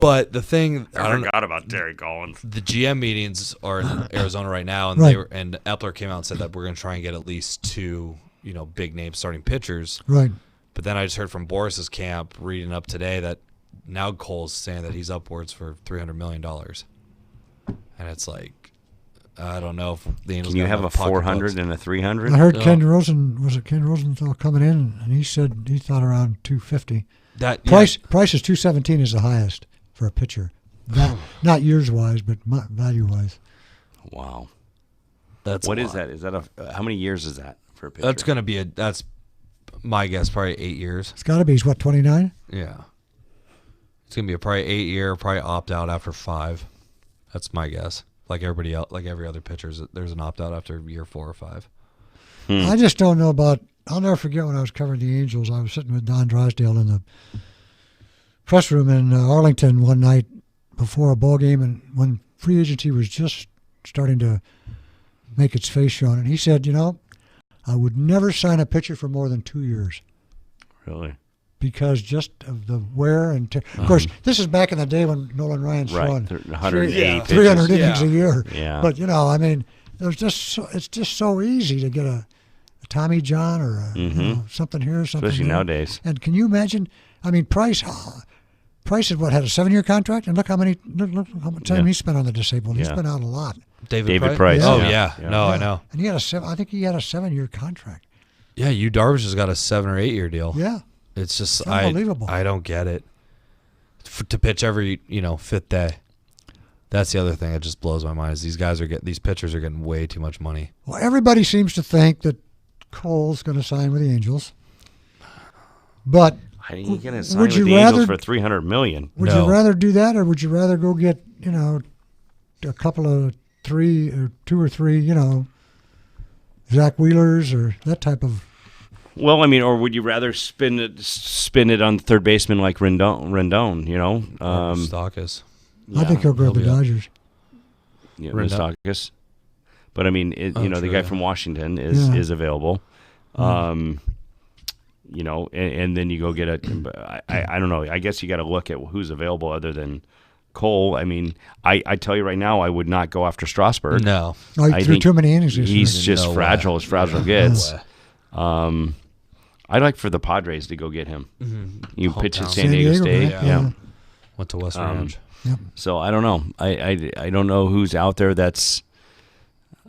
But the thing, I forgot about Terry Collins. The GM meetings are in Arizona right now, and and Eppler came out and said that we're going to try and get at least 2, big name starting pitchers. Right. But then I just heard from Boris's camp reading up today that now Cole's saying that he's upwards for $300 million, and it's like, I don't know if the Angels. Can you have a 400 and a 300? I heard Ken Rosenthal coming in, and he said he thought around 250. That price is 217 is the highest for a pitcher, not years wise, but value wise. Wow, that's what is that? Is that how many years is that for a pitcher? That's going to be that's my guess, probably 8 years. It's got to be. He's what, 29? Yeah, it's going to be probably 8 year, probably opt out after 5. That's my guess. Like everybody else, like every other pitcher, there's an opt out after year 4 or 5. I just don't know about. I'll never forget when I was covering the Angels. I was sitting with Don Drysdale in the press room in Arlington one night before a ball game, and when free agency was just starting to make its face shown, and he said, I would never sign a pitcher for more than 2 years. Really? Because just of the wear and tear. Of course, this is back in the day when Nolan Ryan's throwing 300 innings a year. Yeah. But there's it's just so easy to get a Tommy John or something here, something especially there. Nowadays. And can you imagine? I mean, Price had a 7-year contract, and look how much time he spent on the disabled. He spent out a lot. David Price. Oh yeah. No, I know. And he had I think he had a 7-year contract. Yeah, Darvish has got a 7 or 8 year deal. Yeah. It's just unbelievable. I don't get it. To pitch every 5th day. That's the other thing that just blows my mind is these pitchers are getting way too much money. Well, everybody seems to think that Cole's going to sign with the Angels, but you're going to sign with the Angels for $300 million. Would you rather do that, or would you rather go get a couple of 2 or 3 Zach Wheelers or that type of? Well, I mean, or would you rather spin it on third baseman like Rendon? Moustakas. I think he'll go to the Dodgers. Yeah, Moustakas. But I mean, the guy from Washington is available. And then you go get I don't know. I guess you got to look at who's available other than Cole. I mean, I tell you right now, I would not go after Strasburg. No, he threw too many innings. He's just fragile as fragile gets. I'd like for the Padres to go get him. Mm-hmm. You pitch at San Diego State. Right? Yeah. Went to West Ranch. Yep. So I don't know. I don't know who's out there that's.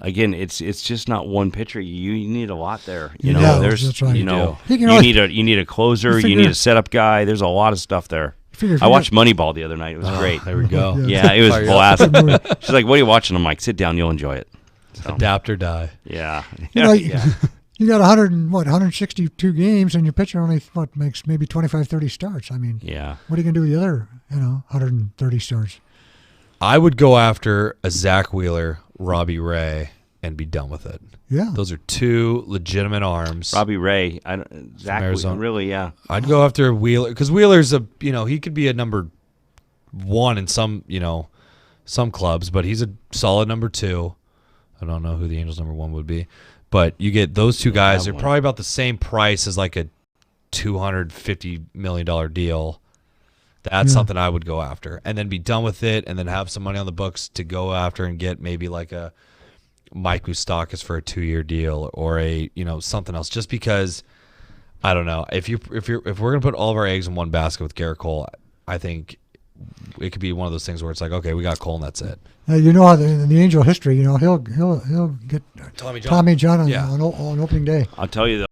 Again, it's just not one pitcher. You need a lot there. There's right. you need a closer. You need a setup guy. There's a lot of stuff there. I watched Moneyball the other night. It was great. There we go. Yeah, it was blast. She's like, "What are you watching?" I'm like, "Sit down. You'll enjoy it." So. Adapt or die. Yeah. You got 162 games, and your pitcher only makes maybe 25, 30 starts. I mean, what are you gonna do with the other 130 starts? I would go after a Zach Wheeler, Robbie Ray, and be done with it. Yeah, those are 2 legitimate arms. Robbie Ray, Zach Wheeler, really, yeah. I'd go after Wheeler because Wheeler's he could be a number 1 in some clubs, but he's a solid number 2. I don't know who the Angels number 1 would be, but you get those 2 guys. They're probably about the same price as like a $250 million deal. That's something I would go after, and then be done with it, and then have some money on the books to go after and get maybe like a Mike Moustakas for a 2-year deal or a something else. Just because I don't know if we're gonna put all of our eggs in one basket with Gerrit Cole, I think it could be one of those things where it's like, okay, we got Cole and that's it. How in the Angel history, he'll get Tommy John on opening day. I'll tell you though.